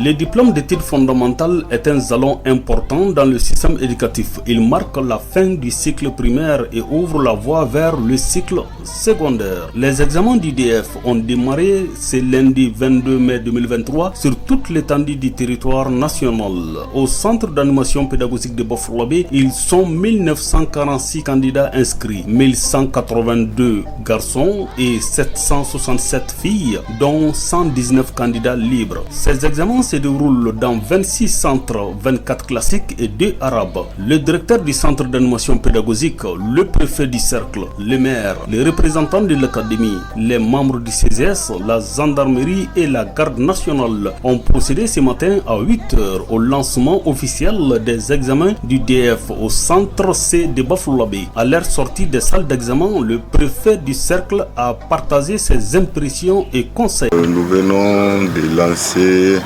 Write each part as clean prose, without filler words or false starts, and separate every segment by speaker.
Speaker 1: Le diplôme d'études fondamentales est un jalon important dans le système éducatif. Il marque la fin du cycle primaire et ouvre la voie vers le cycle secondaire. Les examens d'IDF ont démarré ce lundi 22 mai 2023 sur toute l'étendue du territoire national. Au centre d'animation pédagogique de Bafoullabé, ils sont 1946 candidats inscrits, 1182 garçons et 767 filles, dont 119 candidats libres. Ces examens se déroulent dans 26 centres, 24 classiques et 2 arabes. Le directeur du centre d'animation pédagogique, le préfet du cercle, le maire, les représentants de l'académie, les membres du CGS, la gendarmerie et la garde nationale ont procédé ce matin à 8h au lancement officiel des examens du DF au centre C de Bafoullabé. À leur sortie des salles d'examen, le préfet du cercle a partagé ses impressions et conseils.
Speaker 2: Nous venons de lancer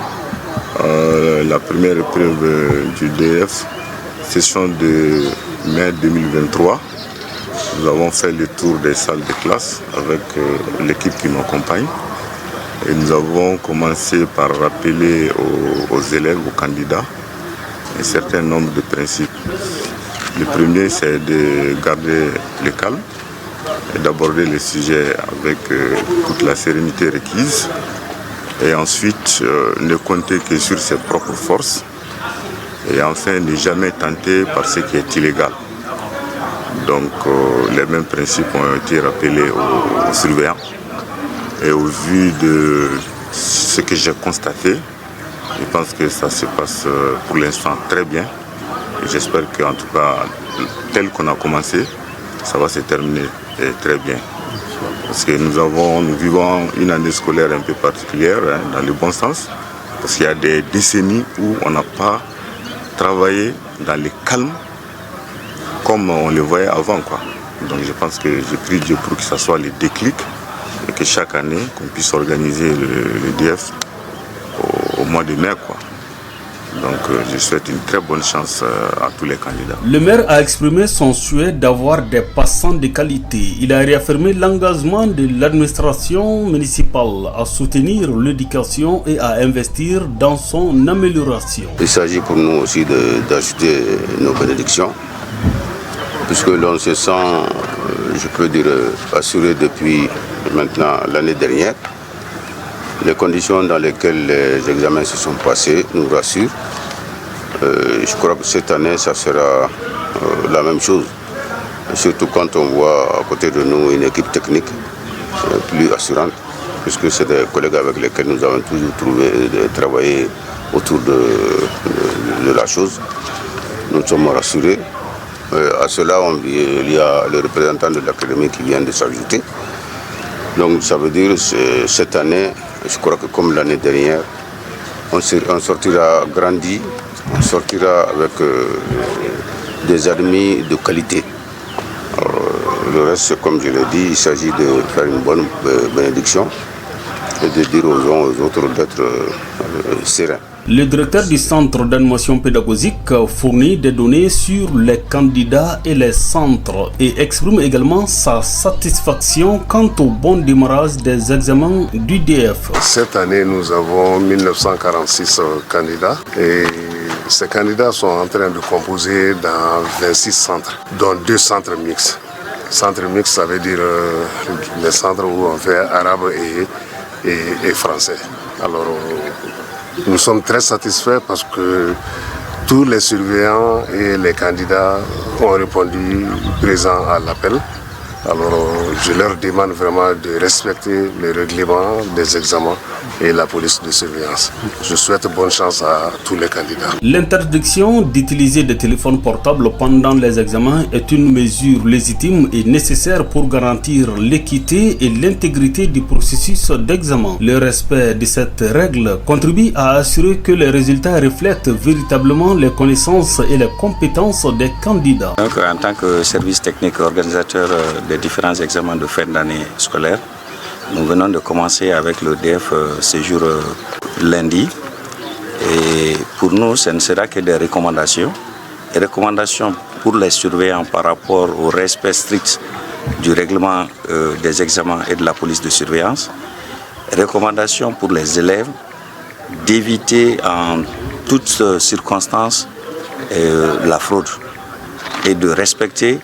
Speaker 2: la première épreuve du DF, session de mai 2023. Nous avons fait le tour des salles de classe avec l'équipe qui m'accompagne. Et nous avons commencé par rappeler aux élèves, aux candidats, un certain nombre de principes. Le premier, c'est de garder le calme et d'aborder les sujets avec toute la sérénité requise. Et ensuite, ne compter que sur ses propres forces. Et enfin, ne jamais tenter par ce qui est illégal. Donc, les mêmes principes ont été rappelés aux surveillants. Et au vu de ce que j'ai constaté, je pense que ça se passe pour l'instant très bien. Et j'espère qu'en tout cas, tel qu'on a commencé, ça va se terminer très bien. Parce que nous vivons une année scolaire un peu particulière, dans le bon sens. Parce qu'il y a des décennies où on n'a pas travaillé dans le calme comme on le voyait avant, quoi. Donc je pense que je prie Dieu pour que ça soit le déclic et que chaque année, qu'on puisse organiser le DF au mois de mai, quoi. Donc je souhaite une très bonne chance à tous les candidats.
Speaker 1: Le maire a exprimé son souhait d'avoir des passants de qualité. Il a réaffirmé l'engagement de l'administration municipale à soutenir l'éducation et à investir dans son amélioration.
Speaker 3: Il s'agit pour nous aussi d'ajouter nos bénédictions, puisque l'on se sent, je peux dire, assuré depuis maintenant l'année dernière. Les conditions dans lesquelles les examens se sont passés nous rassurent. Je crois que cette année, ça sera la même chose. Surtout quand on voit à côté de nous une équipe technique plus assurante, puisque c'est des collègues avec lesquels nous avons toujours travaillé autour de la chose. Nous sommes rassurés. À cela, il y a le représentant de l'académie qui vient de s'ajouter. Donc ça veut dire que cette année, je crois que comme l'année dernière, on sortira grandi, on sortira avec des admis de qualité. Alors, le reste, comme je l'ai dit, il s'agit de faire une bonne bénédiction et de dire aux autres d'être sereins.
Speaker 1: Le directeur du centre d'animation pédagogique fournit des données sur les candidats et les centres et exprime également sa satisfaction quant au bon démarrage des examens du DF.
Speaker 4: Cette année, nous avons 1946 candidats et ces candidats sont en train de composer dans 26 centres, dont 2 centres mixtes. Centre mixte, ça veut dire les centres où on fait arabe et français. Alors, nous sommes très satisfaits parce que tous les surveillants et les candidats ont répondu présents à l'appel. Alors je leur demande vraiment de respecter les règlements des examens et la police de surveillance. Je souhaite bonne chance à tous les candidats.
Speaker 1: L'interdiction d'utiliser des téléphones portables pendant les examens est une mesure légitime et nécessaire pour garantir l'équité et l'intégrité du processus d'examen. Le respect de cette règle contribue à assurer que les résultats reflètent véritablement les connaissances et les compétences des candidats.
Speaker 5: Donc, en tant que service technique organisateur des différents examens de fin d'année scolaire, nous venons de commencer avec le DF ce jour lundi. Et pour nous, ce ne sera que des recommandations. Des recommandations pour les surveillants par rapport au respect strict du règlement des examens et de la police de surveillance. Recommandations pour les élèves d'éviter en toutes circonstances la fraude et de respecter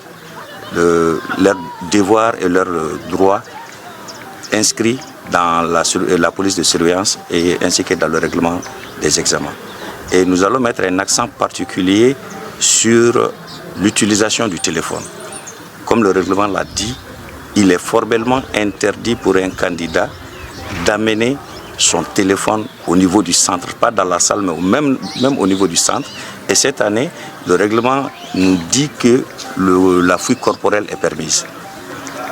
Speaker 5: leurs devoirs et leurs droits inscrits dans la police de surveillance et ainsi que dans le règlement des examens. Et nous allons mettre un accent particulier sur l'utilisation du téléphone. Comme le règlement l'a dit, il est formellement interdit pour un candidat d'amener son téléphone au niveau du centre, pas dans la salle, mais même au niveau du centre. Et cette année, le règlement nous dit que la fouille corporelle est permise.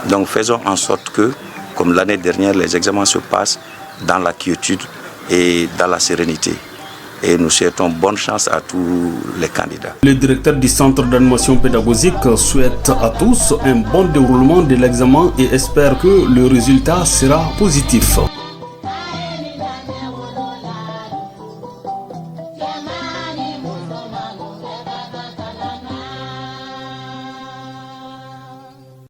Speaker 5: Donc faisons en sorte que, comme l'année dernière, les examens se passent dans la quiétude et dans la sérénité. Et nous souhaitons bonne chance à tous les candidats.
Speaker 1: Le directeur du centre d'animation pédagogique souhaite à tous un bon déroulement de l'examen et espère que le résultat sera positif.